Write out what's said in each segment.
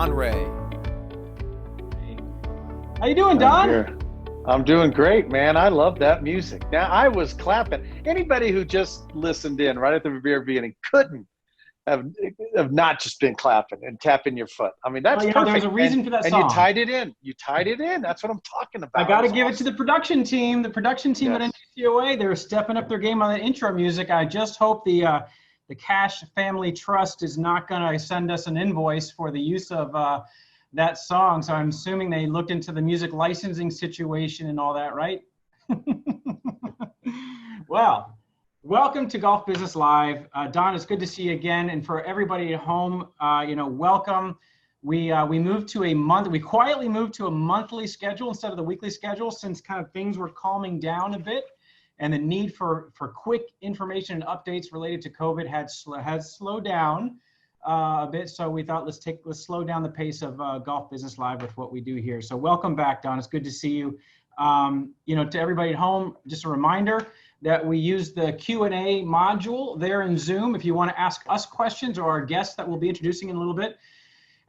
Don Ray. How you doing, Don? I'm doing great, man. I love that music. Now, I was clapping. Anybody who just listened in right at the very beginning couldn't have not just been clapping and tapping your foot. I mean, that's perfect. There's a reason for that and song. You tied it in. You tied it in. That's what I'm talking about. I got to give it to the production team. The production team Yes. at NGCOA, they're stepping up their game on the intro music. I just hope the Cash Family Trust is not going to send us an invoice for the use of that song. So I'm assuming they looked into the music licensing situation and all that, right? Well, welcome to Golf Business Live. Don, it's good to see you again. And for everybody at home, welcome. We moved to a month. We quietly moved to a monthly schedule instead of the weekly schedule since kind of things were calming down a bit, and the need for quick information and updates related to COVID has slowed down a bit. So we thought let's slow down the pace of Golf Business Live with what we do here. So welcome back, Don. It's good to see you. To everybody at home, just a reminder that we use the Q&A module there in Zoom. If you want to ask us questions or our guests that we'll be introducing in a little bit,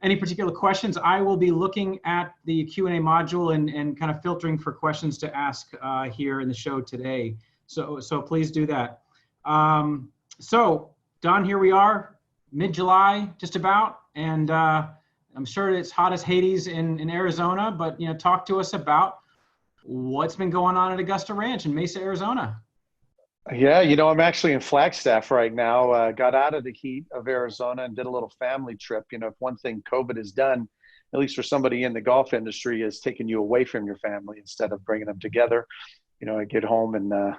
any particular questions, I will be looking at the Q&A module and kind of filtering for questions to ask here in the show today. So please do that. So Don, here we are, mid-July, just about, and I'm sure it's hot as Hades in Arizona, but talk to us about what's been going on at Augusta Ranch in Mesa, Arizona. Yeah, I'm actually in Flagstaff right now. Got out of the heat of Arizona and did a little family trip. If one thing COVID has done, at least for somebody in the golf industry, is taking you away from your family instead of bringing them together. I get home and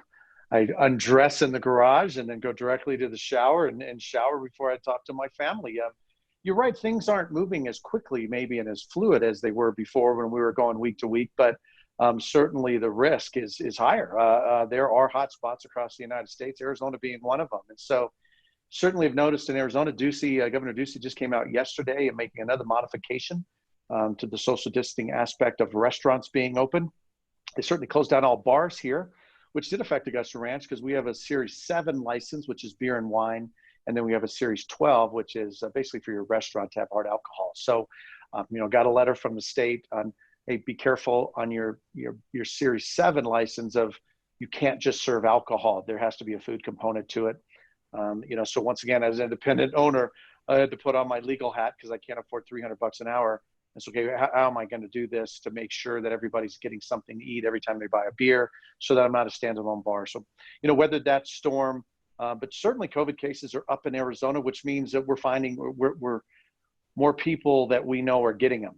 I undress in the garage and then go directly to the shower and shower before I talk to my family. You're right, things aren't moving as quickly maybe and as fluid as they were before when we were going week to week, but certainly the risk is higher. There are hot spots across the United States, Arizona being one of them. And so certainly I've noticed in Arizona, Governor Ducey just came out yesterday and making another modification to the social distancing aspect of restaurants being open. They certainly closed down all bars here, which did affect Augusta Ranch because we have a Series 7 license, which is beer and wine. And then we have a Series 12, which is basically for your restaurant to have hard alcohol. So, got a letter from the state on, hey, be careful on your Series 7 license of you can't just serve alcohol. There has to be a food component to it. So once again, as an independent owner, I had to put on my legal hat because I can't afford $300 an hour. It's okay. How am I going to do this to make sure that everybody's getting something to eat every time they buy a beer so that I'm not a standalone bar? So, weathered that storm, but certainly COVID cases are up in Arizona, which means that we're finding we're more people that we know are getting them.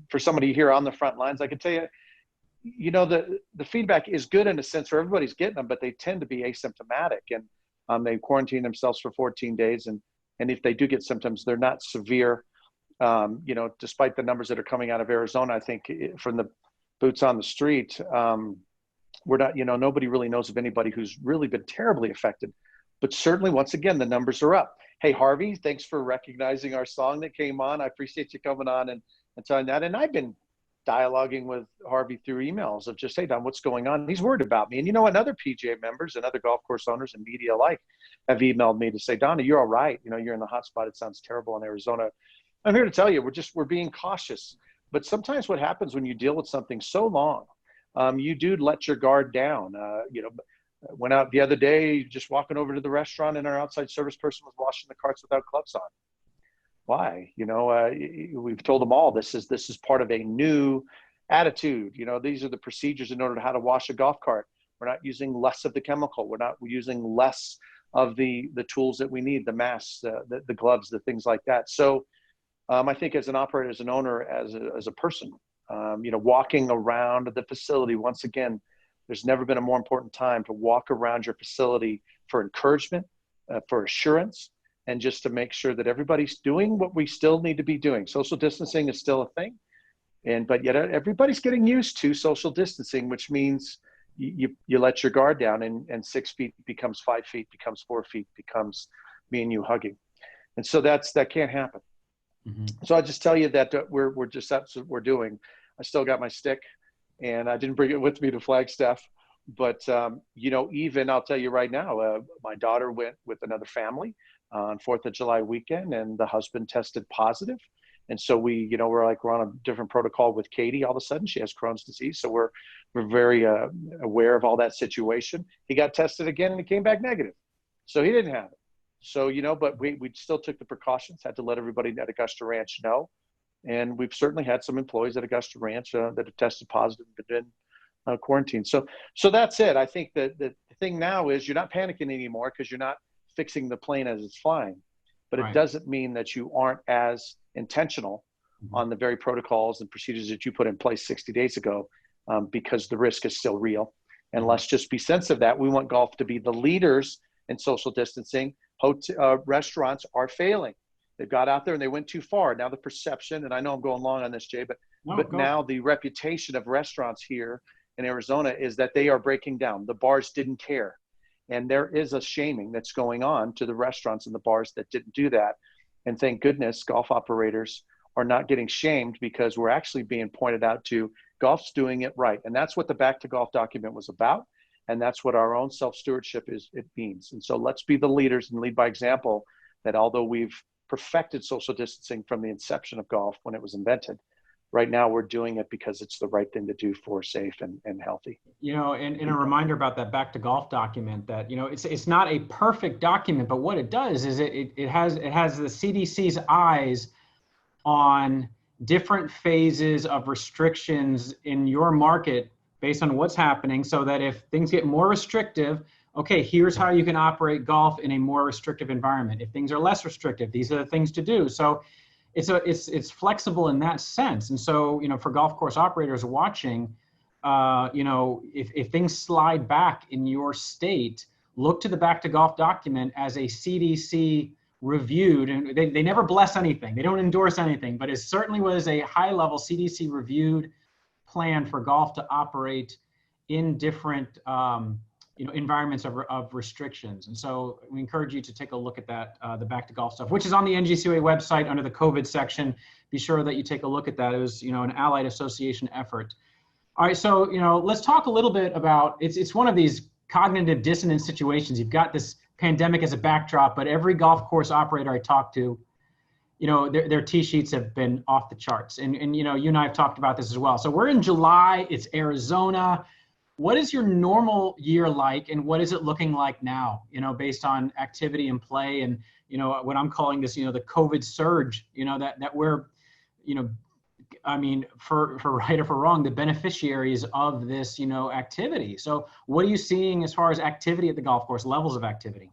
For somebody here on the front lines, I can tell you, the feedback is good in a sense where everybody's getting them, but they tend to be asymptomatic and they quarantine themselves for 14 days. And if they do get symptoms, they're not severe. Despite the numbers that are coming out of Arizona, I think from the boots on the street, we're not, nobody really knows of anybody who's really been terribly affected, but certainly once again, the numbers are up. Hey, Harvey, thanks for recognizing our song that came on. I appreciate you coming on and telling that. And I've been dialoguing with Harvey through emails of just, hey, Don, what's going on? He's worried about me. And, other PGA members and other golf course owners and media alike have emailed me to say, Donna, you're all right. You're in the hot spot. It sounds terrible in Arizona. I'm here to tell you, we're being cautious. But sometimes what happens when you deal with something so long, you do let your guard down. Went out the other day, just walking over to the restaurant, and our outside service person was washing the carts without gloves on. Why? We've told them all this is part of a new attitude. These are the procedures in order to how to wash a golf cart. We're not using less of the chemical. We're not using less of the tools that we need, the masks, the gloves, the things like that. So I think as an operator, as an owner, as a person, walking around the facility, once again, there's never been a more important time to walk around your facility for encouragement, for assurance, and just to make sure that everybody's doing what we still need to be doing. Social distancing is still a thing, but yet everybody's getting used to social distancing, which means you let your guard down, and 6 feet becomes 5 feet, becomes 4 feet, becomes me and you hugging, and so that can't happen. Mm-hmm. So I just tell you that that's what we're doing. I still got my stick. And I didn't bring it with me to Flagstaff, but even I'll tell you right now, my daughter went with another family on 4th of July weekend, and the husband tested positive. And so we're on a different protocol with Katie. All of a sudden she has Crohn's disease. So we're very aware of all that situation. He got tested again and he came back negative. So he didn't have it. So, but we still took the precautions, had to let everybody at Augusta Ranch know. And we've certainly had some employees at Augusta Ranch that have tested positive and been quarantined. So that's it. I think that the thing now is you're not panicking anymore because you're not fixing the plane as it's flying. But it doesn't mean that you aren't as intentional on the very protocols and procedures that you put in place 60 days ago, because the risk is still real. And let's just be sensitive of that. We want golf to be the leaders in social distancing. Restaurants are failing. They got out there and they went too far. Now the perception, and I know I'm going long on this, Jay, but now the reputation of restaurants here in Arizona is that they are breaking down. The bars didn't care. And there is a shaming that's going on to the restaurants and the bars that didn't do that. And thank goodness golf operators are not getting shamed, because we're actually being pointed out to golf's doing it right. And that's what the Back to Golf document was about. And that's what our own self-stewardship it means. And so let's be the leaders and lead by example, that although we've perfected social distancing from the inception of golf when it was invented, right now we're doing it because it's the right thing to do for safe and healthy. And a reminder about that Back to Golf document, that, it's not a perfect document, but what it does is it has the CDC's eyes on different phases of restrictions in your market based on what's happening, so that if things get more restrictive, okay, here's how you can operate golf in a more restrictive environment. If things are less restrictive, these are the things to do. So it's flexible in that sense. And so, for golf course operators watching, if things slide back in your state, look to the Back to Golf document as a CDC reviewed, and they never bless anything. They don't endorse anything, but it certainly was a high level CDC reviewed plan for golf to operate in different environments of restrictions. And so we encourage you to take a look at that, the Back to Golf stuff, which is on the NGCOA website under the COVID section. Be sure that you take a look at that. It was, an Allied Association effort. All right, so, let's talk a little bit about, it's one of these cognitive dissonance situations. You've got this pandemic as a backdrop, but every golf course operator I talk to, their tee sheets have been off the charts. And you and I have talked about this as well. So we're in July, it's Arizona. What is your normal year like, and what is it looking like now, based on activity and play and, what I'm calling this, the COVID surge, that we're, for right or for wrong, the beneficiaries of this, activity. So what are you seeing as far as activity at the golf course, levels of activity?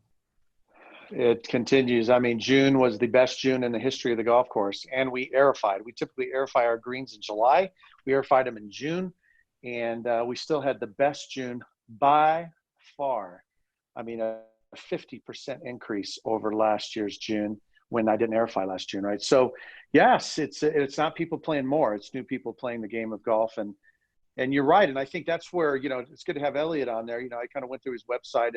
It continues. June was the best June in the history of the golf course, and we aerified. We typically aerify our greens in July. We aerified them in June, and we still had the best June by far. A 50% increase over last year's June, when I didn't airify last June, right? So yes, it's not people playing more, it's new people playing the game of golf. And you're right. And I think that's where, it's good to have Elliott on there. I kind of went through his website,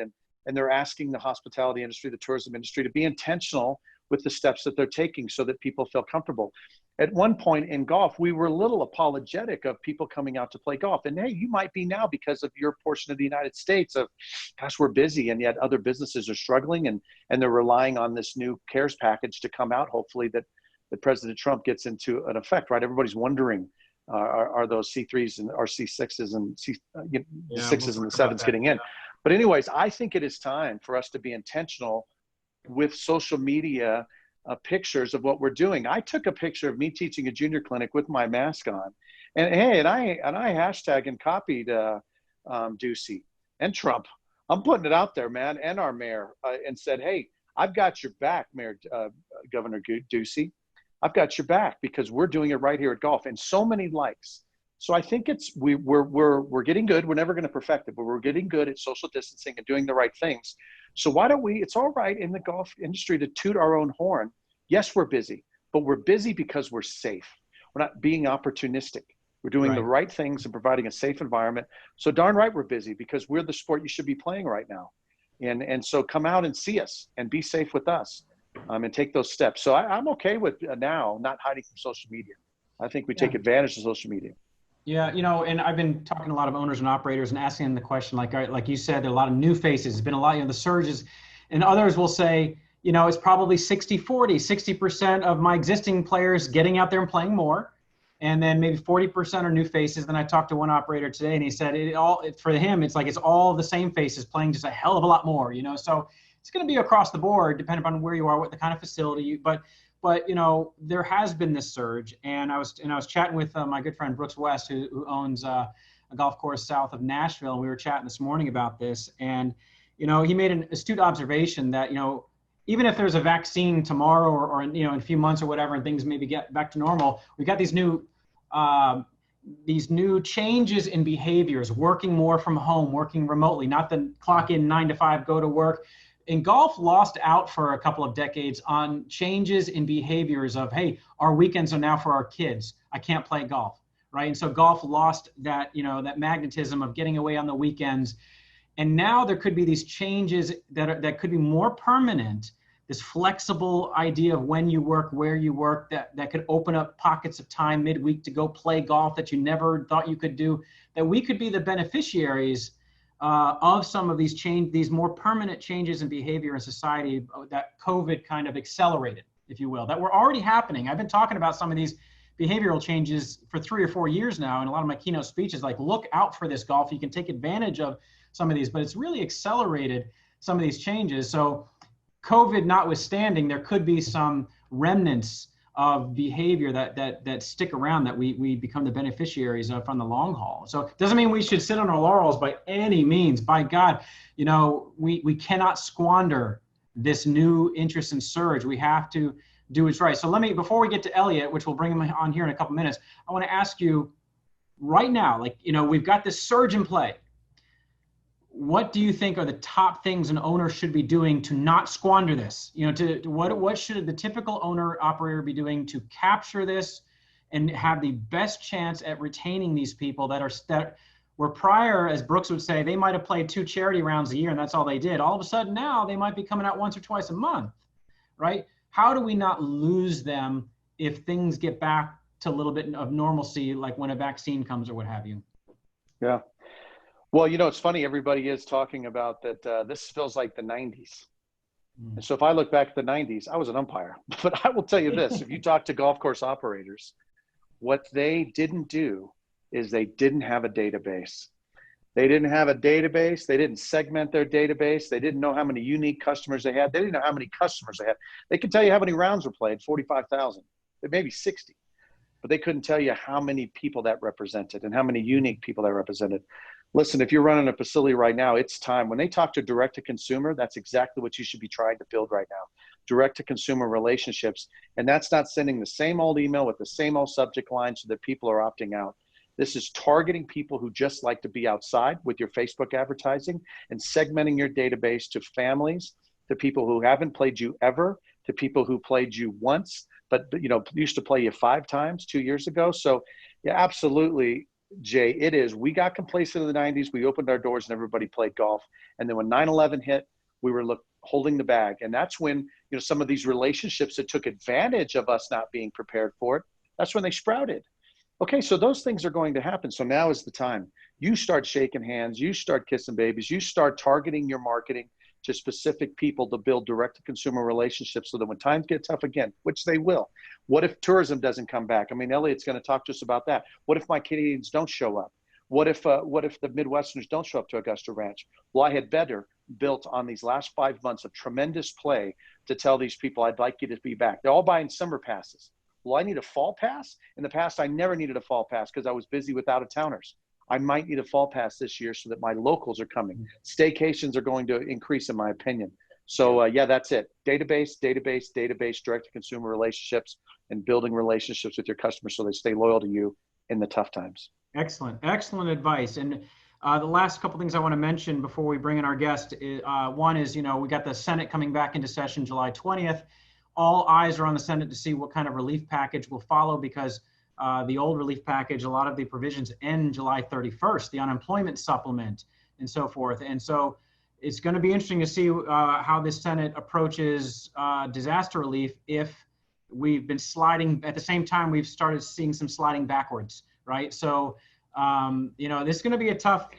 and they're asking the hospitality industry, the tourism industry, to be intentional with the steps that they're taking so that people feel comfortable. At one point in golf, we were a little apologetic of people coming out to play golf. And hey, you might be now because of your portion of the United States of, gosh, we're busy. And yet other businesses are struggling, and they're relying on this new CARES package to come out, hopefully, that President Trump gets into an effect, right? Everybody's wondering, are those C3s and or C6s and the sixes and the sevens getting in? But anyways, I think it is time for us to be intentional with social media pictures of what we're doing. I took a picture of me teaching a junior clinic with my mask on, and I hashtag and copied Ducey and Trump. I'm putting it out there, man, and our mayor, and said, hey, I've got your back, Mayor Governor Ducey. I've got your back, because we're doing it right here at golf, and so many likes. So I think we're getting good. We're never going to perfect it, but we're getting good at social distancing and doing the right things. So why don't we, it's all right in the golf industry to toot our own horn. Yes, we're busy, but we're busy because we're safe. We're not being opportunistic. We're doing the right things and providing a safe environment. So darn right we're busy, because we're the sport you should be playing right now. And so come out and see us and be safe with us, and take those steps. So I'm okay with now not hiding from social media. I think we take advantage of social media. Yeah, and I've been talking to a lot of owners and operators and asking them the question, like you said, there are a lot of new faces. There's been a lot, the surges, and others will say, you know, it's probably 60-40, 60% of my existing players getting out there and playing more. And then maybe 40% are new faces. Then I talked to one operator today and he said for him, it's like it's all the same faces playing just a hell of a lot more, you know? So it's going to be across the board, depending on where you are, what the kind of facility but you know, there has been this surge. And I was chatting with my good friend Brooks West, who owns a golf course south of Nashville. And we were chatting this morning about this. And, you know, he made an astute observation that, you know, even if there's a vaccine tomorrow or you know, in a few months or whatever, and things maybe get back to normal, we've got these new changes in behaviors, working more from home, working remotely, not the clock in 9 to 5, go to work. And golf lost out for a couple of decades on changes in behaviors of, hey, our weekends are now for our kids. I can't play golf, right? And so golf lost that, you know, that magnetism of getting away on the weekends. And now there could be these changes that could be more permanent, this flexible idea of when you work, where you work, that could open up pockets of time midweek to go play golf that you never thought you could do, that we could be the beneficiaries of some of these more permanent changes in behavior in society that COVID kind of accelerated, if you will, that were already happening. I've been talking about some of these behavioral changes for 3 or 4 years now. And a lot of my keynote speeches, like, look out for this, golf. You can take advantage of some of these, but it's really accelerated some of these changes. So COVID notwithstanding, there could be some remnants of behavior that stick around that we become the beneficiaries of from the long haul. So it doesn't mean we should sit on our laurels by any means. By God, you know, we cannot squander this new interest and surge. We have to do what's right. So before we get to Elliott, which we'll bring him on here in a couple minutes, I want to ask you right now, like, you know, we've got this surge in play. What do you think are the top things an owner should be doing to not squander this? You know, what should the typical owner operator be doing to capture this and have the best chance at retaining these people that were prior, as Brooks would say, they might have played 2 charity rounds a year and that's all they did. All of a sudden now they might be coming out once or twice a month, right? How do we not lose them if things get back to a little bit of normalcy, like when a vaccine comes or what have you? Yeah. Well, you know, it's funny. Everybody is talking about that. This feels like the 90s. And so if I look back at the 90s, I was an umpire. But I will tell you this, if you talk to golf course operators, what they didn't do is they didn't have a database. They didn't have a database. They didn't segment their database. They didn't know how many unique customers they had. They didn't know how many customers they had. They could tell you how many rounds were played, 45,000, maybe 60. But they couldn't tell you how many people that represented and how many unique people that represented. Listen, if you're running a facility right now, it's time. When they talk to direct to consumer, that's exactly what you should be trying to build right now. Direct to consumer relationships. And that's not sending the same old email with the same old subject line so that people are opting out. This is targeting people who just like to be outside with your Facebook advertising and segmenting your database to families, to people who haven't played you ever, to people who played you once, but you know, used to play you 5 times 2 years ago. So yeah, absolutely. Jay, it is. We got complacent in the 90s. We opened our doors and everybody played golf. And then when 9/11 hit, we were holding the bag. And that's when, you know, some of these relationships that took advantage of us not being prepared for it, that's when they sprouted. Okay, so those things are going to happen. So now is the time. You start shaking hands. You start kissing babies. You start targeting your marketing to specific people to build direct-to-consumer relationships so that when times get tough again, which they will, what if tourism doesn't come back? I mean, Elliott's going to talk to us about that. What if my Canadians don't show up? What if the Midwesterners don't show up to Augusta Ranch? Well, I had better built on these last 5 months of tremendous play to tell these people, I'd like you to be back. They're all buying summer passes. Well, I need a fall pass. In the past, I never needed a fall pass because I was busy with out-of-towners. I might need a fall pass this year so that my locals are coming. Staycations are going to increase, in my opinion. So yeah, that's it. Database, direct-to-consumer relationships, and building relationships with your customers so they stay loyal to you in the tough times. Excellent advice. And the last couple things I want to mention before we bring in our guest, one is, you know, we got the Senate coming back into session July 20th. All eyes are on the Senate to see what kind of relief package will follow because the old relief package, a lot of the provisions end July 31st, the unemployment supplement and so forth. And so it's going to be interesting to see how this Senate approaches disaster relief if we've been sliding at the same time we've started seeing some sliding backwards, right? So, you know, this is going to be a tough,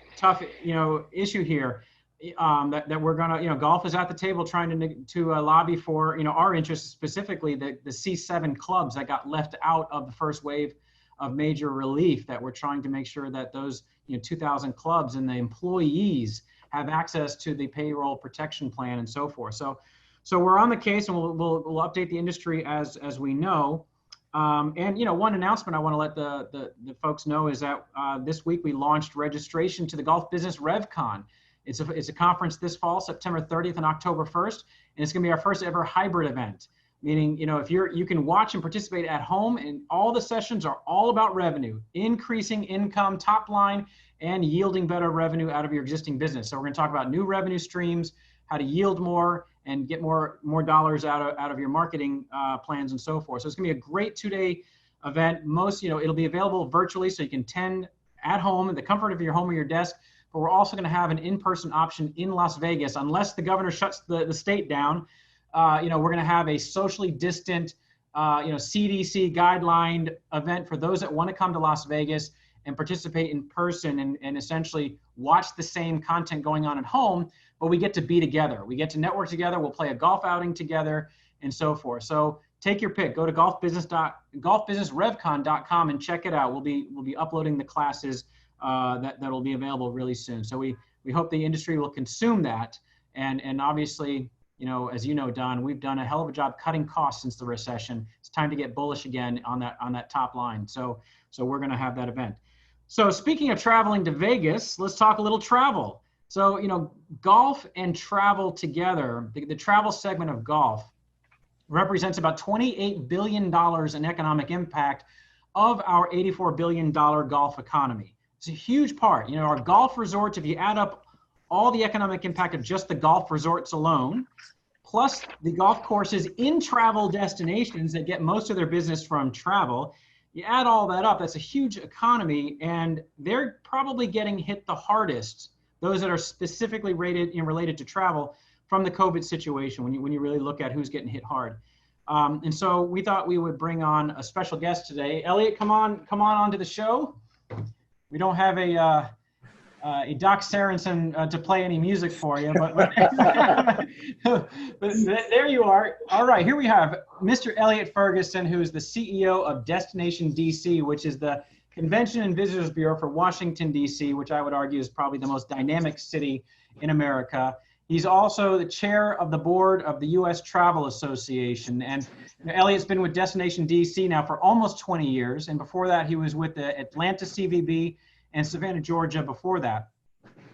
you know, issue here. that we're gonna, golf is at the table trying to lobby for, our interests, specifically the C7 clubs that got left out of the first wave of major relief, that we're trying to make sure that those 2,000 clubs and the employees have access to the payroll protection plan and so forth. So we're on the case, and we'll update the industry as we know. And one announcement I want to let the folks know is that this week we launched registration to the Golf Business RevCon. It's a conference this fall, September 30th and October 1st, and it's going to be our first ever hybrid event. Meaning, if you can watch and participate at home, and all the sessions are all about revenue, increasing income, top line, and yielding better revenue out of your existing business. So we're going to talk about new revenue streams, how to yield more and get more dollars out of your marketing plans and so forth. So it's going to be a great 2-day event. It'll be available virtually, so you can attend at home in the comfort of your home or your desk. But we're also going to have an in-person option in Las Vegas, unless the governor shuts the state down. We're going to have a socially distant, CDC guidelined event for those that want to come to Las Vegas and participate in person and essentially watch the same content going on at home, but we get to be together. We get to network together. We'll play a golf outing together and so forth. So take your pick. Go to golfbusinessrevcon.com and check it out. We'll be uploading the classes that'll be available really soon. So we hope the industry will consume that. And obviously, as you know, Don, we've done a hell of a job cutting costs since the recession. It's time to get bullish again on that top line. So we're going to have that event. So speaking of traveling to Vegas, let's talk a little travel. So, golf and travel together, the travel segment of golf represents about $28 billion in economic impact of our $84 billion golf economy. It's a huge part. Our golf resorts, if you add up all the economic impact of just the golf resorts alone, plus the golf courses in travel destinations that get most of their business from travel, you add all that up, that's a huge economy, and they're probably getting hit the hardest, those that are specifically related to travel, from the COVID situation, when you really look at who's getting hit hard. And so we thought we would bring on a special guest today. Elliott, come on onto the show. We don't have a Doc Sarensen to play any music for you, but there you are. All right, here we have Mr. Elliott Ferguson, who is the CEO of Destination DC, which is the Convention and Visitors Bureau for Washington, D.C., which I would argue is probably the most dynamic city in America. He's also the chair of the board of the U.S. Travel Association. And Elliott's been with Destination DC now for almost 20 years. And before that, he was with the Atlanta CVB and Savannah, Georgia before that.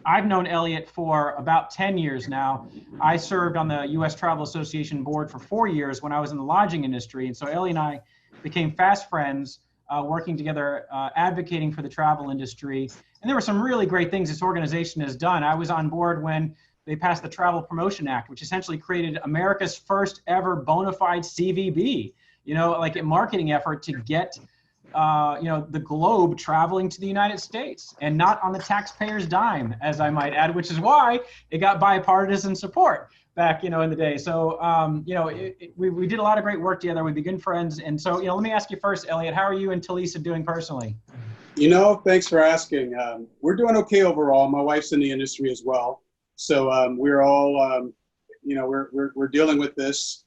I've known Elliott for about 10 years now. I served on the U.S. Travel Association board for 4 years when I was in the lodging industry. And so Elliott and I became fast friends, working together, advocating for the travel industry. And there were some really great things this organization has done. I was on board when they passed the Travel Promotion Act, which essentially created America's first ever bona fide CVB, like a marketing effort to get the globe traveling to the United States, and not on the taxpayer's dime, as I might add, which is why it got bipartisan support back, in the day. So, we did a lot of great work together. We became friends. And so, let me ask you first, Elliott, how are you and Talisa doing personally? Thanks for asking. We're doing okay overall. My wife's in the industry as well. So we're all, we're dealing with this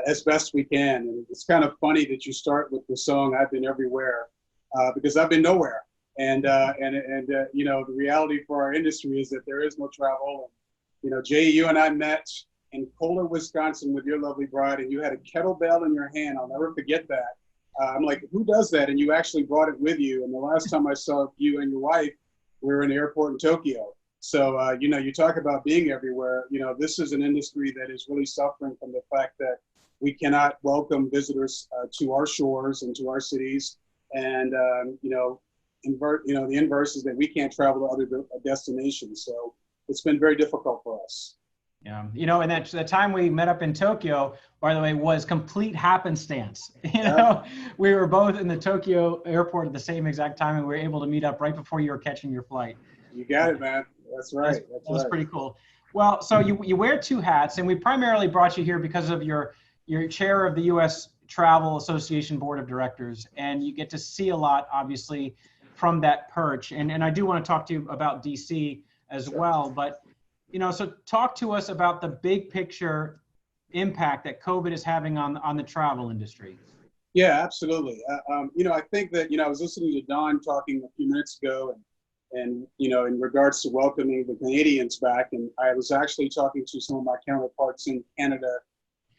as best we can. And it's kind of funny that you start with the song "I've Been Everywhere," because I've been nowhere. And the reality for our industry is that there is no travel. And, Jay, you and I met in Kohler, Wisconsin with your lovely bride, and you had a kettlebell in your hand. I'll never forget that. I'm like, who does that? And you actually brought it with you. And the last time I saw you and your wife, we were in the airport in Tokyo. So, you talk about being everywhere. This is an industry that is really suffering from the fact that we cannot welcome visitors to our shores and to our cities. And, the inverse is that we can't travel to other destinations. So it's been very difficult for us. Yeah, and the time we met up in Tokyo, by the way, was complete happenstance. We were both in the Tokyo airport at the same exact time, and we were able to meet up right before you were catching your flight. You got it, man. That's right. That's pretty cool. Well, so you wear two hats, and we primarily brought you here because of your chair of the U.S. Travel Association Board of Directors, and you get to see a lot, obviously, from that perch. And I do want to talk to you about DC as well, but So talk to us about the big picture impact that COVID is having on the travel industry. Yeah, absolutely. I think that, I was listening to Don talking a few minutes ago and in regards to welcoming the Canadians back. And I was actually talking to some of my counterparts in Canada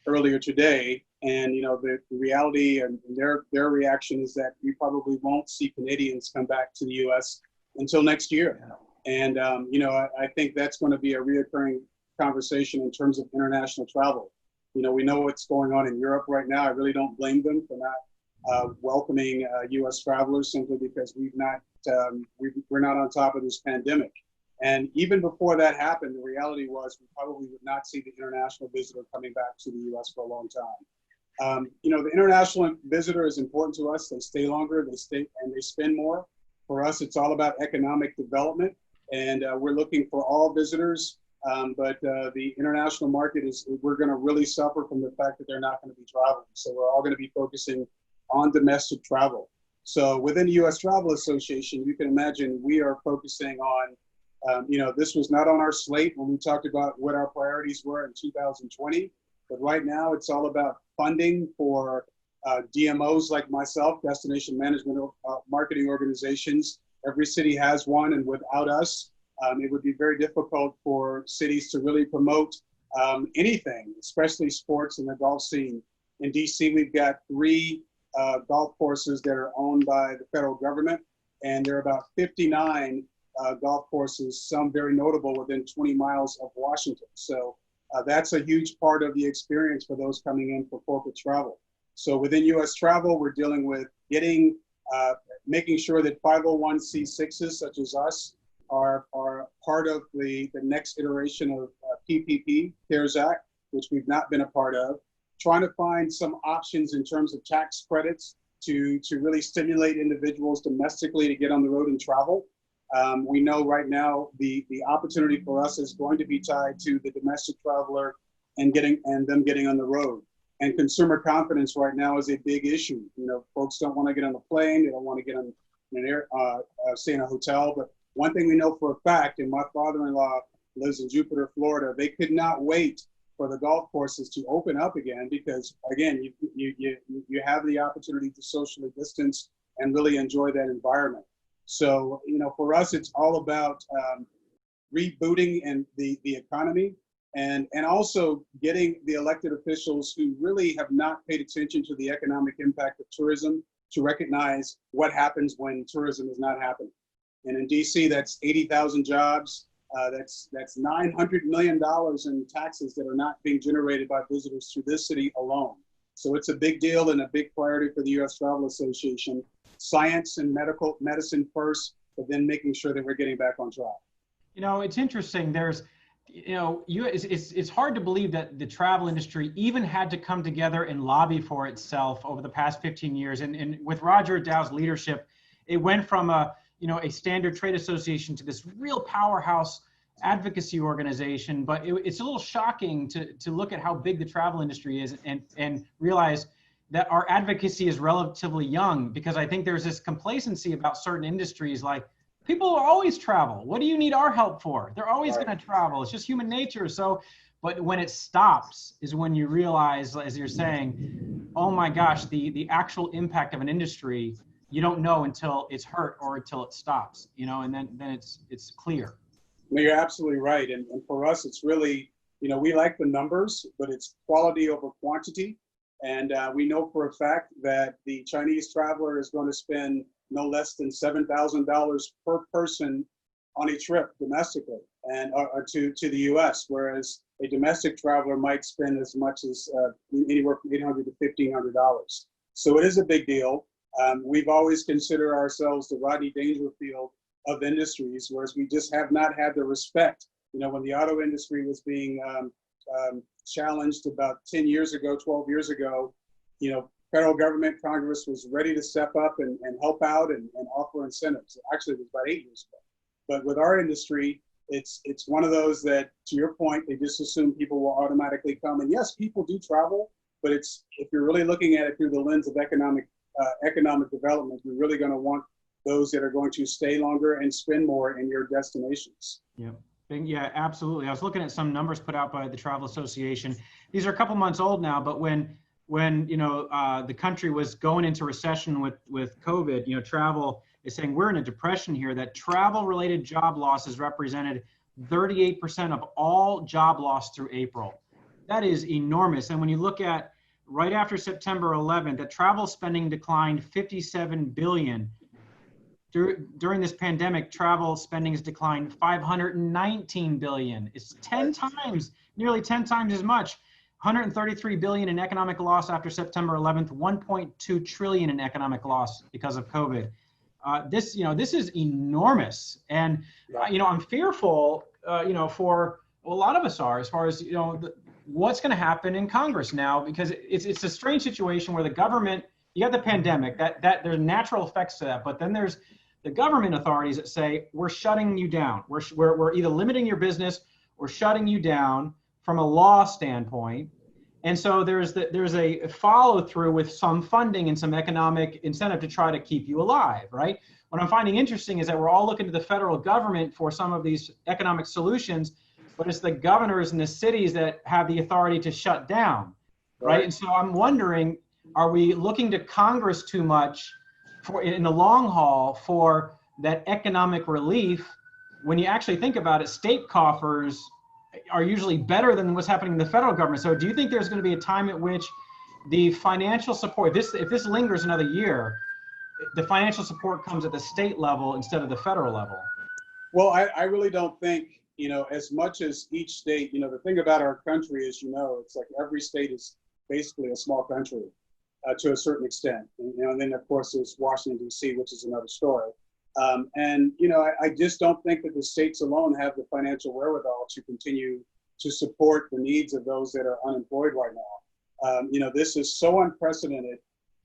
earlier today. And, the reality and their reaction is that we probably won't see Canadians come back to the U.S. until next year. And, I think that's going to be a reoccurring conversation in terms of international travel. We know what's going on in Europe right now. I really don't blame them for not welcoming U.S. travelers simply because we're not on top of this pandemic. And even before that happened, the reality was we probably would not see the international visitor coming back to the U.S. for a long time. The international visitor is important to us. They stay longer, they spend more. For us, it's all about economic development, and we're looking for all visitors. But the international market we're going to really suffer from the fact that they're not going to be traveling. So we're all going to be focusing on domestic travel. So within the U.S. Travel Association, you can imagine we are focusing on, this was not on our slate when we talked about what our priorities were in 2020. But right now it's all about funding for DMOs like myself, destination management marketing organizations. Every city has one, and without us, it would be very difficult for cities to really promote anything, especially sports in the golf scene. In DC, we've got 3 golf courses that are owned by the federal government, and there are about 59 golf courses, some very notable within 20 miles of Washington. So that's a huge part of the experience for those coming in for corporate travel. So within U.S. travel, we're dealing with making sure that 501c6s such as us are part of the next iteration of PPP, CARES Act, which we've not been a part of, trying to find some options in terms of tax credits to really stimulate individuals domestically to get on the road and travel. We know right now the opportunity for us is going to be tied to the domestic traveler and them getting on the road. And consumer confidence right now is a big issue. Folks don't want to get on a plane, they don't want to get on stay in a hotel. But one thing we know for a fact, and my father-in-law lives in Jupiter, Florida, they could not wait for the golf courses to open up again because, again, you have the opportunity to socially distance and really enjoy that environment. So, for us, it's all about rebooting and the economy and also getting the elected officials who really have not paid attention to the economic impact of tourism to recognize what happens when tourism is not happening. And in DC, that's 80,000 jobs. That's $900 million in taxes that are not being generated by visitors to this city alone. So it's a big deal and a big priority for the U.S. Travel Association. Science and medicine first, but then making sure that we're getting back on track. It's interesting. There's, it's hard to believe that the travel industry even had to come together and lobby for itself over the past 15 years. And with Roger Dow's leadership, it went from a standard trade association to this real powerhouse advocacy organization. But it's a little shocking to look at how big the travel industry is and realize that our advocacy is relatively young, because I think there's this complacency about certain industries, like people will always travel. What do you need our help for? They're always going to travel. It's just human nature. So, but when it stops is when you realize, as you're saying, oh my gosh, the actual impact of an industry, you don't know until it's hurt or until it stops, and then it's clear. No, you're absolutely right. And for us, it's really, we like the numbers, but it's quality over quantity. And we know for a fact that the Chinese traveler is going to spend no less than $7,000 per person on a trip domestically and to the U.S., whereas a domestic traveler might spend as much as anywhere from $800 to $1,500. So it is a big deal. We've always considered ourselves the Rodney Dangerfield of industries, whereas we just have not had the respect. When the auto industry was being challenged about 10 years ago, 12 years ago, federal government, Congress was ready to step up and help out and offer incentives. Actually, it was about 8 years ago. But with our industry, it's one of those that, to your point, they just assume people will automatically come. And yes, people do travel, but if you're really looking at it through the lens of economic development, you're really going to want those that are going to stay longer and spend more in your destinations. Yeah. Yeah, absolutely. I was looking at some numbers put out by the Travel Association. These are a couple months old now, but when the country was going into recession with COVID, travel is saying we're in a depression here. That travel-related job losses represented 38% of all job loss through April. That is enormous. And when you look at right after September 11th, that travel spending declined 57 billion. During this pandemic, travel spending has declined 519 billion. It's 10 times, nearly 10 times as much. 133 billion in economic loss after September 11th, 1.2 trillion in economic loss because of COVID. This is enormous. And, I'm fearful, for a lot of us are, as far as, what's going to happen in Congress now, because it's a strange situation where the government, you got the pandemic, that there's natural effects to that, but then there's the government authorities that say, we're shutting you down. We're either limiting your business or shutting you down from a law standpoint. And so there's a follow through with some funding and some economic incentive to try to keep you alive, right? What I'm finding interesting is that we're all looking to the federal government for some of these economic solutions, but it's the governors and the cities that have the authority to shut down, right? And so I'm wondering, are we looking to Congress too much in the long haul for that economic relief? When you actually think about it, state coffers are usually better than what's happening in the federal government. So do you think there's going to be a time at which the financial support, if this lingers another year, the financial support comes at the state level instead of the federal level? Well, I really don't think, as much as each state, the thing about our country is, it's like every state is basically a small country to a certain extent. And then, of course, there's Washington, D.C., which is another story. I just don't think that the states alone have the financial wherewithal to continue to support the needs of those that are unemployed right now. This is so unprecedented.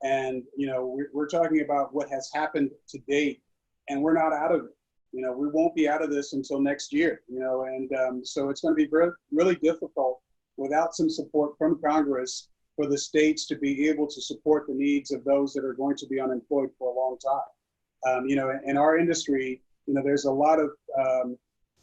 And, we're talking about what has happened to date, and we're not out of it. We won't be out of this until next year, so it's going to be really difficult without some support from Congress for the states to be able to support the needs of those that are going to be unemployed for a long time. In our industry, there's a lot of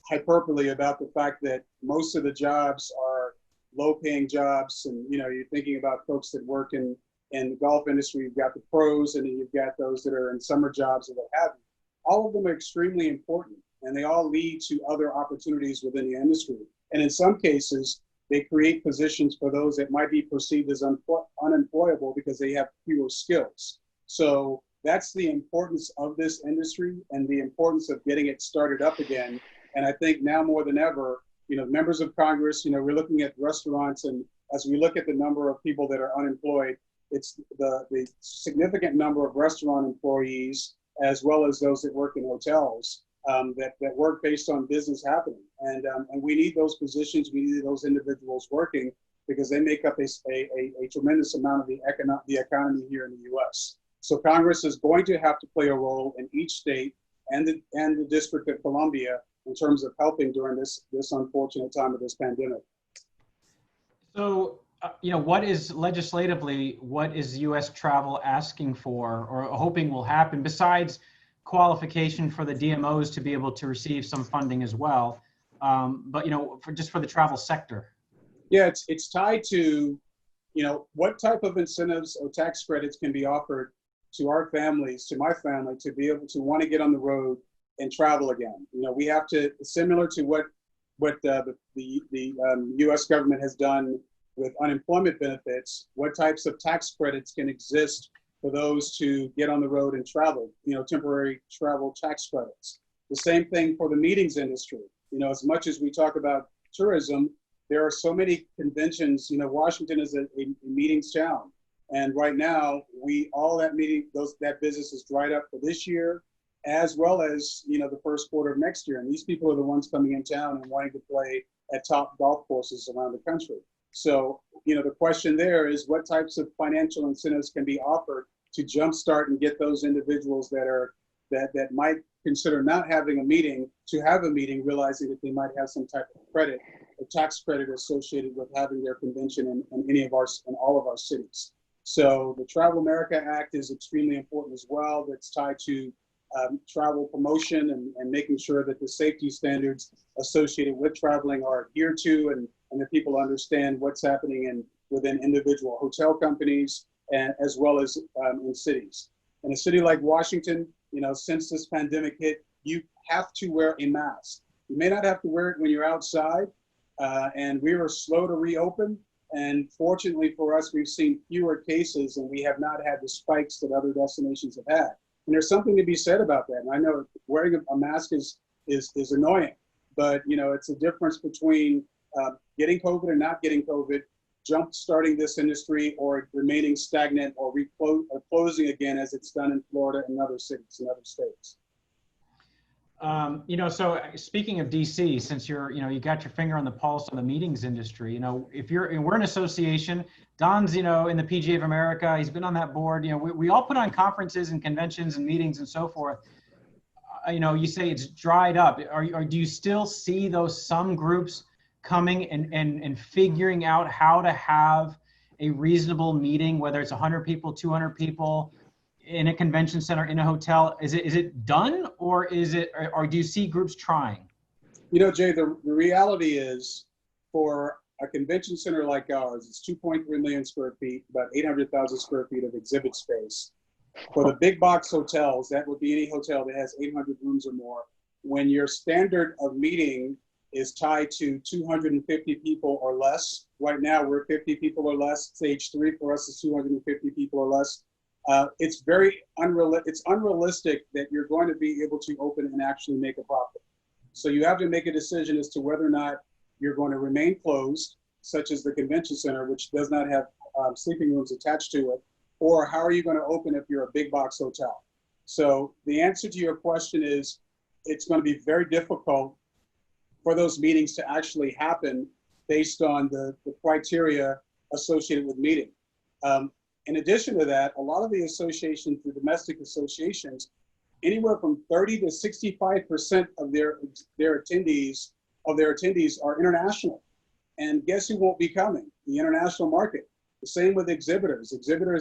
hyperbole about the fact that most of the jobs are low-paying jobs, and you're thinking about folks that work in the golf industry. You've got the pros, and then you've got those that are in summer jobs or what have you. All of them are extremely important, and they all lead to other opportunities within the industry. And in some cases, they create positions for those that might be perceived as unemployable because they have fewer skills. So that's the importance of this industry and the importance of getting it started up again. And I think now more than ever, members of Congress, we're looking at restaurants, and as we look at the number of people that are unemployed, it's the significant number of restaurant employees, as well as those that work in hotels, that work based on business happening. And we need those positions, we need those individuals working, because they make up a tremendous amount of the economy here in the U.S. So Congress is going to have to play a role in each state and the District of Columbia in terms of helping during this unfortunate time of this pandemic. So, what is U.S. travel asking for or hoping will happen, besides qualification for the DMOs to be able to receive some funding as well, but for the travel sector? Yeah, it's tied to, what type of incentives or tax credits can be offered to our families, to my family, to be able to want to get on the road and travel again. We have to, similar to what the U.S. government has done with unemployment benefits, what types of tax credits can exist for those to get on the road and travel, temporary travel tax credits. The same thing for the meetings industry. As much as we talk about tourism, there are so many conventions. Washington is a meetings town. And right now, that business is dried up for this year, as well as, the first quarter of next year. And these people are the ones coming in town and wanting to play at top golf courses around the country. So, the question there is, what types of financial incentives can be offered to jumpstart and get those individuals that might consider not having a meeting to have a meeting, realizing that they might have some type of credit, a tax credit associated with having their convention in all of our cities. So the Travel America Act is extremely important as well. That's tied to travel promotion and making sure that the safety standards associated with traveling are adhered to, and that people understand what's happening within individual hotel companies and as well as in cities. In a city like Washington, since this pandemic hit, you have to wear a mask. You may not have to wear it when you're outside, and we were slow to reopen. And fortunately for us, we've seen fewer cases, and we have not had the spikes that other destinations have had. And there's something to be said about that. And I know wearing a mask is annoying, but it's a difference between getting COVID and not getting COVID, jump starting this industry, or remaining stagnant or closing again, as it's done in Florida and other cities and other states. So speaking of DC, since you got your finger on the pulse of the meetings industry, we're an association. Don's, in the PGA of America, he's been on that board. We all put on conferences and conventions and meetings and so forth. You say it's dried up. Or do you still see some groups coming and figuring out how to have a reasonable meeting, whether it's 100 people, 200 people, in a convention center, in a hotel? Is it done, or do you see groups trying? Jay, the reality is, for a convention center like ours, it's 2.3 million square feet, about 800,000 square feet of exhibit space. For the big box hotels, that would be any hotel that has 800 rooms or more. When your standard of meeting is tied to 250 people or less, right now we're 50 people or less. Stage 3 for us is 250 people or less. It's unrealistic that you're going to be able to open and actually make a profit. So you have to make a decision as to whether or not you're going to remain closed, such as the convention center, which does not have sleeping rooms attached to it, or how are you going to open if you're a big box hotel? So the answer to your question is, it's going to be very difficult for those meetings to actually happen based on the criteria associated with meeting. In addition to that, a lot of the associations, the domestic associations, anywhere from 30 to 65% of their attendees are international. And guess who won't be coming? The international market. The same with exhibitors.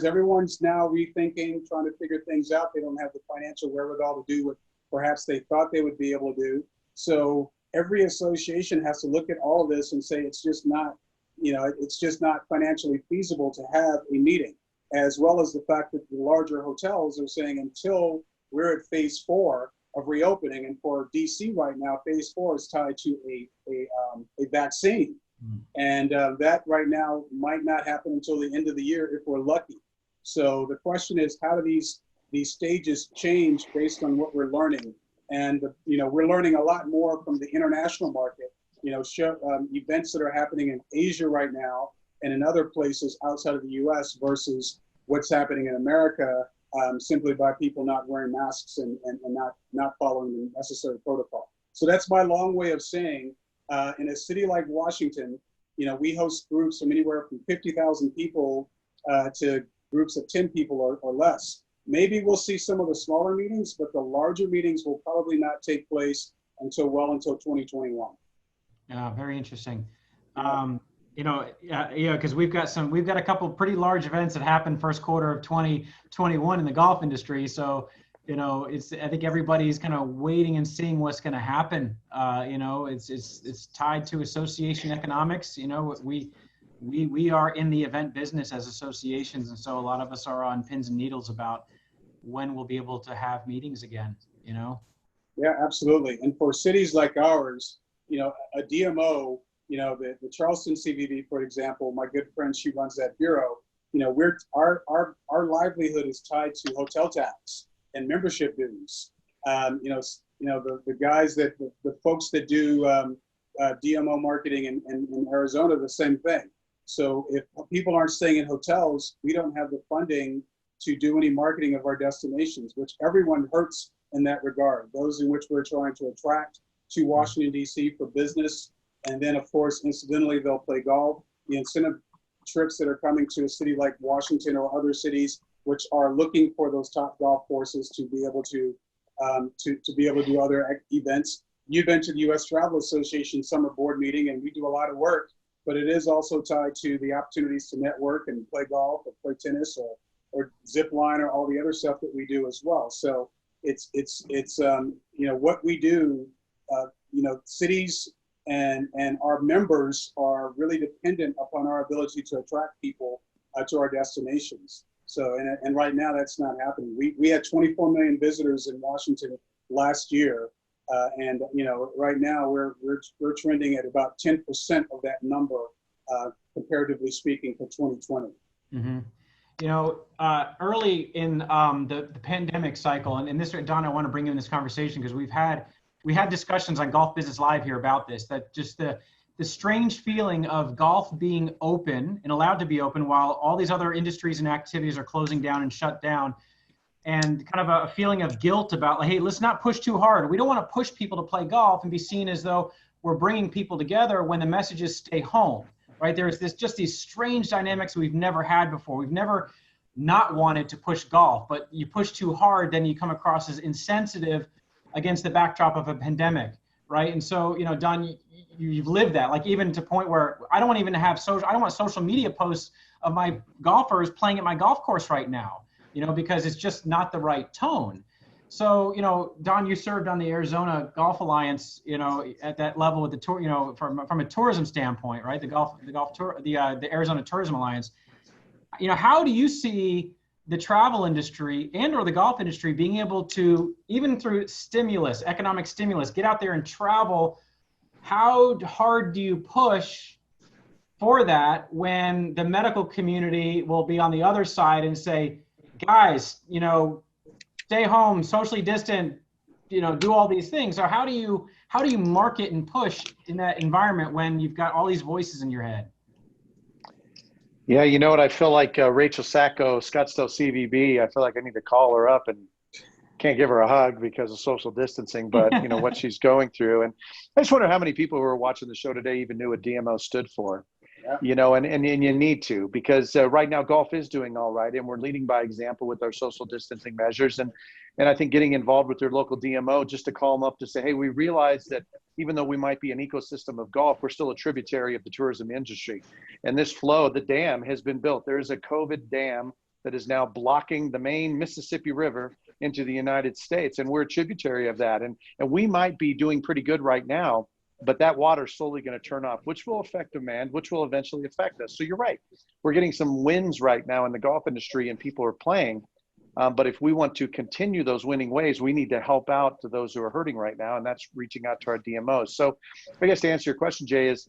Everyone's now rethinking, trying to figure things out. They don't have the financial wherewithal to do what perhaps they thought they would be able to do. So every association has to look at all of this and say it's just not financially feasible to have a meeting, as well as the fact that the larger hotels are saying until we're at phase 4 of reopening, and for DC right now, phase 4 is tied to a vaccine. And that right now might not happen until the end of the year if we're lucky. So the question is, how do these stages change based on what we're learning? And we're learning a lot more from the international market. Events that are happening in Asia right now and in other places outside of the U.S. versus what's happening in America, simply by people not wearing masks and not following the necessary protocol. So that's my long way of saying, in a city like Washington, we host groups from anywhere from 50,000 people to groups of 10 people or less. Maybe we'll see some of the smaller meetings, but the larger meetings will probably not take place until 2021. Yeah, very interesting. Because we've got a couple of pretty large events that happened first quarter of 2021 in the golf industry. So, I think everybody's kind of waiting and seeing what's going to happen. It's tied to association economics. We are in the event business as associations, and so a lot of us are on pins and needles about when we'll be able to have meetings again. Yeah, absolutely. And for cities like ours, a DMO. The Charleston CVB, for example, my good friend, she runs that bureau. Our livelihood is tied to hotel tax and membership dues. The guys the folks that do DMO marketing in Arizona, the same thing. So if people aren't staying in hotels, we don't have the funding to do any marketing of our destinations, which everyone hurts in that regard. Those in which we're trying to attract to Washington, D.C. for business. And then, of course, incidentally, they'll play golf. The incentive trips that are coming to a city like Washington or other cities, which are looking for those top golf courses to be able to do other events. You've been to the U.S. Travel Association summer board meeting, and we do a lot of work, but it is also tied to the opportunities to network and play golf or play tennis or zip line or all the other stuff that we do as well. So what we do, cities and our members are really dependent upon our ability to attract people to our destinations. So, and right now that's not happening. We had 24 million visitors in Washington last year. And right now we're trending at about 10% of that number, comparatively speaking, for 2020. Mm-hmm. Early in the pandemic cycle, and this, Don, I want to bring you in this conversation because we had discussions on Golf Business Live here about this, that just the strange feeling of golf being open and allowed to be open while all these other industries and activities are closing down and shut down, and kind of a feeling of guilt about, like, hey, let's not push too hard. We don't want to push people to play golf and be seen as though we're bringing people together when the message is stay home, right? There's just these strange dynamics we've never had before. We've never not wanted to push golf, but you push too hard, then you come across as insensitive against the backdrop of a pandemic, right? And so, Don, you've lived that, like, even to the point where I don't want social media posts of my golfers playing at my golf course right now, because it's just not the right tone. So, Don, you served on the Arizona Golf Alliance, at that level with the tour, from a tourism standpoint, right? The Arizona Tourism Alliance. How do you see the travel industry and or the golf industry being able to, even through economic stimulus, get out there and travel? How hard do you push for that when the medical community will be on the other side and say, guys, stay home, socially distant, do all these things? So how do you market and push in that environment when you've got all these voices in your head? Yeah, you know what? I feel like Rachel Sacco, Scottsdale CVB. I feel like I need to call her up, and can't give her a hug because of social distancing, but what she's going through. And I just wonder how many people who are watching the show today even knew what DMO stood for. Yeah. And you need to, because right now golf is doing all right, and we're leading by example with our social distancing measures. And I think getting involved with your local DMO, just to call them up to say, hey, we realize that even though we might be an ecosystem of golf, we're still a tributary of the tourism industry. And this flow, the dam has been built. There is a COVID dam that is now blocking the main Mississippi River into the United States. And we're a tributary of that. And we might be doing pretty good right now, but that water is slowly going to turn off, which will affect demand, which will eventually affect us. So you're right. We're getting some wins right now in the golf industry and people are playing. But if we want to continue those winning ways, we need to help out to those who are hurting right now. And that's reaching out to our DMOs. So I guess to answer your question, Jay, is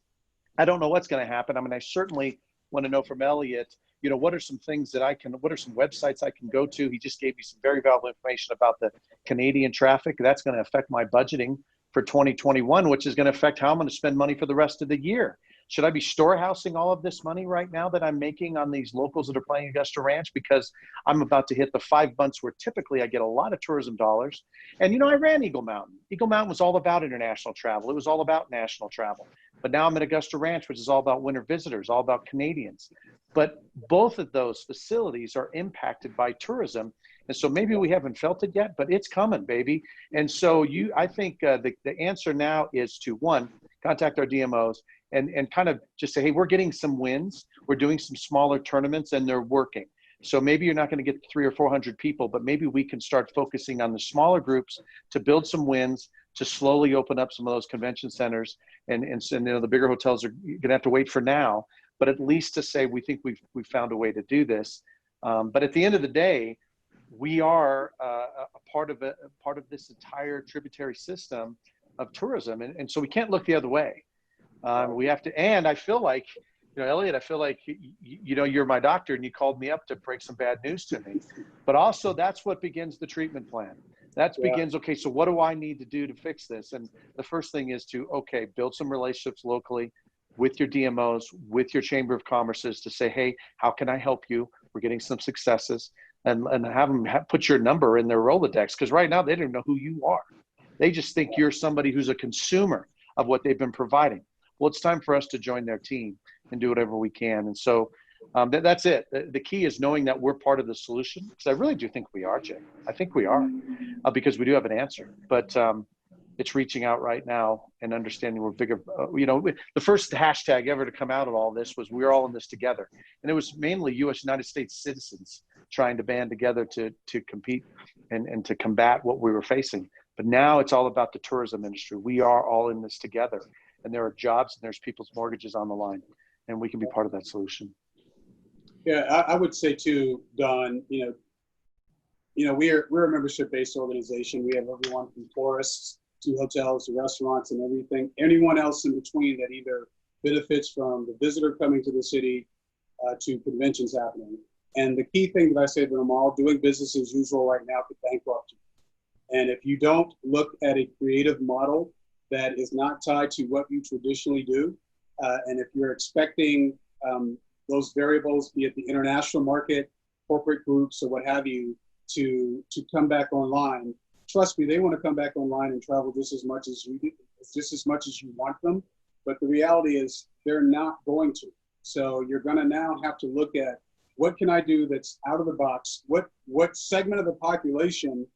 I don't know what's going to happen. I mean, I certainly want to know from Elliott, what are some things what are some websites I can go to? He just gave me some very valuable information about the Canadian traffic. That's going to affect my budgeting for 2021, which is going to affect how I'm going to spend money for the rest of the year. Should I be storehousing all of this money right now that I'm making on these locals that are playing Augusta Ranch, because I'm about to hit the 5 months where typically I get a lot of tourism dollars? And, I ran Eagle Mountain. Eagle Mountain was all about international travel. It was all about national travel. But now I'm at Augusta Ranch, which is all about winter visitors, all about Canadians. But both of those facilities are impacted by tourism. And so maybe we haven't felt it yet, but it's coming, baby. And so I think the answer now is to, one, contact our DMOs and kind of just say, hey, we're getting some wins. We're doing some smaller tournaments and they're working. So maybe you're not going to get 300 or 400 people, but maybe we can start focusing on the smaller groups to build some wins, to slowly open up some of those convention centers. And the bigger hotels are going to have to wait for now, but at least to say, we think we've found a way to do this. But at the end of the day, we are a part of this entire tributary system of tourism. And so we can't look the other way. We have to, and I feel like, Elliott, I feel like, you're my doctor and you called me up to break some bad news to me, but also that's what begins the treatment plan. That begins, okay, so what do I need to do to fix this? And the first thing is to, build some relationships locally with your DMOs, with your Chamber of Commerce's to say, hey, how can I help you? We're getting some successes, and have them put your number in their Rolodex, because right now they don't know who you are. They just think you're somebody who's a consumer of what they've been providing. Well, it's time for us to join their team and do whatever we can. And so that's it. The key is knowing that we're part of the solution, because I really do think we are, Jay. I think we are, because we do have an answer. But it's reaching out right now and understanding we're bigger. The first hashtag ever to come out of all this was, we're all in this together. And it was mainly United States citizens trying to band together to compete and to combat what we were facing. But now it's all about the tourism industry. We are all in this together, and there are jobs and there's people's mortgages on the line, and we can be part of that solution. Yeah, I would say too, Don, we're a membership-based organization. We have everyone from florists to hotels to restaurants and everything, anyone else in between that either benefits from the visitor coming to the city to conventions happening. And the key thing that I say to them all, doing business as usual right now could bankrupt you. And if you don't look at a creative model that is not tied to what you traditionally do, and if you're expecting those variables, be it the international market, corporate groups, or what have you, to come back online, trust me, they want to come back online and travel just as much as you do, just as much as you want them. But the reality is they're not going to. So you're going to now have to look at, what can I do that's out of the box? What segment of the population,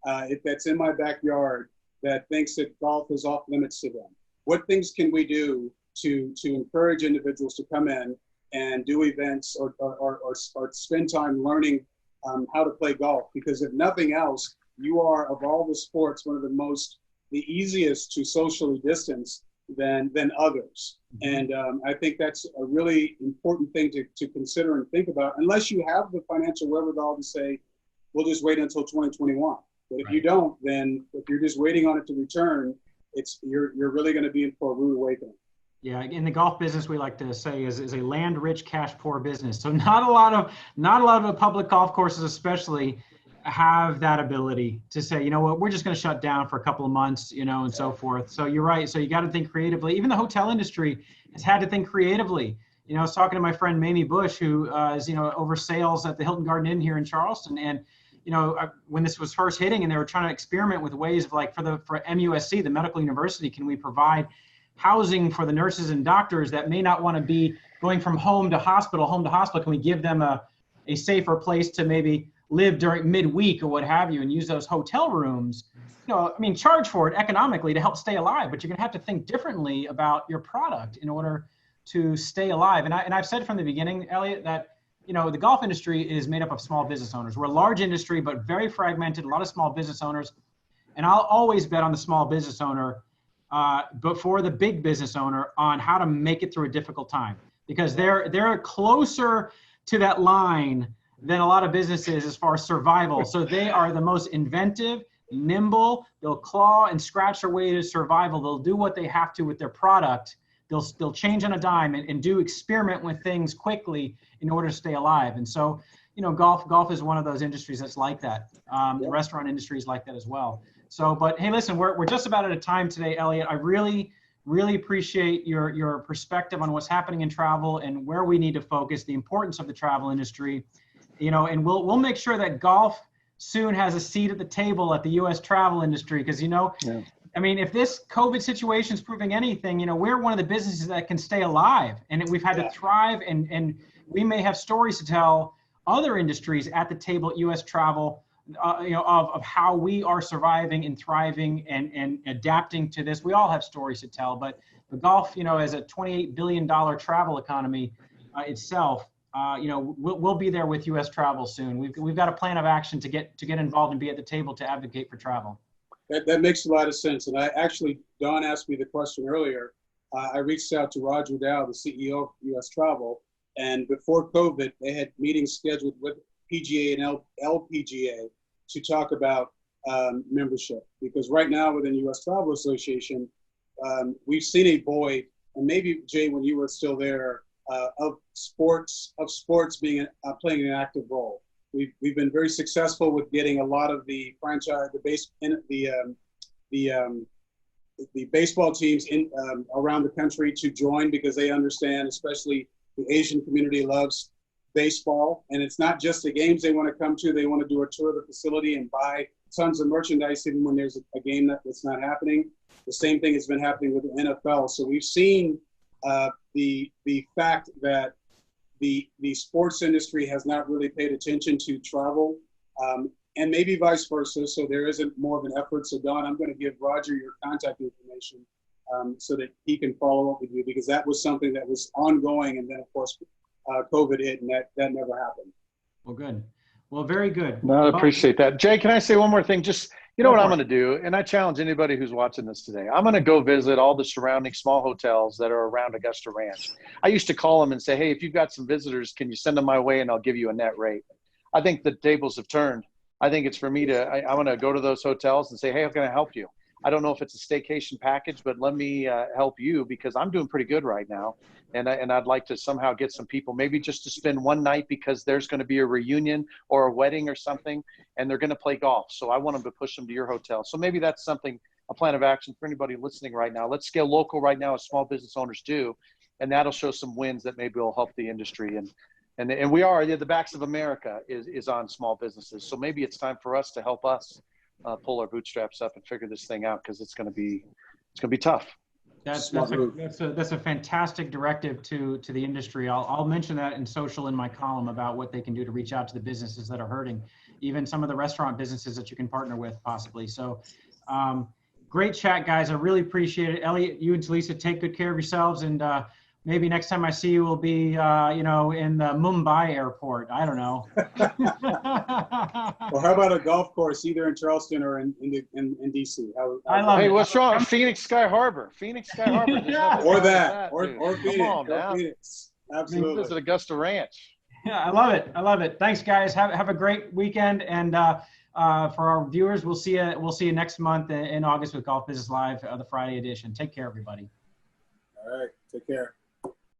if that's in my backyard, that thinks that golf is off limits to them? What things can we do to encourage individuals to come in and do events or spend time learning how to play golf? Because if nothing else, you are, of all the sports, one of the easiest to socially distance than others. And I think that's a really important thing to consider and think about, unless you have the financial wherewithal to say, we'll just wait until 2021. But if you don't, then if you're just waiting on it to return, you're really going to be in for a rude awakening. Yeah, in the golf business, we like to say is a land-rich, cash-poor business. So not a lot of the public golf courses, especially, have that ability to say, you know what, we're just going to shut down for a couple of months, and so forth. So you're right. So you got to think creatively. Even the hotel industry has had to think creatively. I was talking to my friend Mamie Bush, who is over sales at the Hilton Garden Inn here in Charleston, and when this was first hitting, and they were trying to experiment with ways of, like, for MUSC, the medical university, can we provide housing for the nurses and doctors that may not want to be going from home to hospital? Can we give them a safer place to maybe live during midweek or what have you, and use those hotel rooms? Charge for it economically to help stay alive, but you're going to have to think differently about your product in order to stay alive. And I've said from the beginning, Elliott, that the golf industry is made up of small business owners. We're a large industry, but very fragmented, a lot of small business owners. And I'll always bet on the small business owner before the big business owner on how to make it through a difficult time, because they're closer to that line than a lot of businesses as far as survival. So they are the most inventive, nimble. They'll claw and scratch their way to survival. They'll do what they have to with their product. They'll change on a dime and do experiment with things quickly in order to stay alive. And so, golf is one of those industries that's like that. The restaurant industry is like that as well. So, but hey, listen, we're just about at a time today, Elliott. I really appreciate your perspective on what's happening in travel and where we need to focus, the importance of the travel industry, and we'll make sure that golf soon has a seat at the table at the U.S. travel industry, because, if this COVID situation is proving anything, we're one of the businesses that can stay alive, and we've had to thrive, and we may have stories to tell other industries at the table at U.S. travel, of how we are surviving and thriving and adapting to this. We all have stories to tell, but the golf, as a $28 billion travel economy itself, we'll be there with U.S. travel soon. We've got a plan of action to get involved and be at the table to advocate for travel. That makes a lot of sense. And Don asked me the question earlier. I reached out to Roger Dow, the CEO of U.S. Travel, and before COVID, they had meetings scheduled with PGA and LPGA to talk about membership. Because right now within U.S. Travel Association, we've seen a void, and maybe, Jay, when you were still there, of sports being playing an active role. We've been very successful with getting a lot of the franchise, the baseball teams around the country to join, because they understand, especially the Asian community loves baseball, and it's not just the games they want to come to. They want to do a tour of the facility and buy tons of merchandise even when there's a game that's not happening. The same thing has been happening with the NFL. So we've seen the fact that the sports industry has not really paid attention to travel, and maybe vice versa. So there isn't more of an effort. So Don, I'm going to give Roger your contact information so that he can follow up with you, because that was something that was ongoing. And then of course, COVID hit, and that never happened. Well, good. Well, very good. No, I appreciate that. Jay, can I say one more thing? Just, you know what I'm going to do? And I challenge anybody who's watching this today. I'm going to go visit all the surrounding small hotels that are around Augusta Ranch. I used to call them and say, hey, if you've got some visitors, can you send them my way and I'll give you a net rate? I think the tables have turned. I think it's for me to, I want to go to those hotels and say, hey, how can I help you? I don't know if it's a staycation package, but let me help you because I'm doing pretty good right now. And I'd like to somehow get some people, maybe just to spend one night because there's going to be a reunion or a wedding or something, and they're going to play golf. So I want them to push them to your hotel. So maybe that's something, a plan of action for anybody listening right now. Let's scale local right now as small business owners do. And that'll show some wins that maybe will help the industry. And we are, the backs of America is on small businesses. So maybe it's time for us to help us pull our bootstraps up and figure this thing out because it's going to be tough. That's a fantastic directive to the industry. I'll mention that in social in my column about what they can do to reach out to the businesses that are hurting, even some of the restaurant businesses that you can partner with possibly. So great chat, guys. I really appreciate it. Elliott, you and Talisa, take good care of yourselves, and maybe next time I see you will be, in the Mumbai airport. I don't know. Or how about a golf course, either in Charleston or in DC? I love it. Hey, what's wrong? Phoenix Sky Harbor. Or that. Or Phoenix. Come on, or Phoenix. Absolutely. Visit Augusta Ranch. Yeah, I love it. I love it. Thanks, guys. Have a great weekend. And for our viewers, we'll see you next month in August with Golf Business Live, the Friday edition. Take care, everybody. All right. Take care.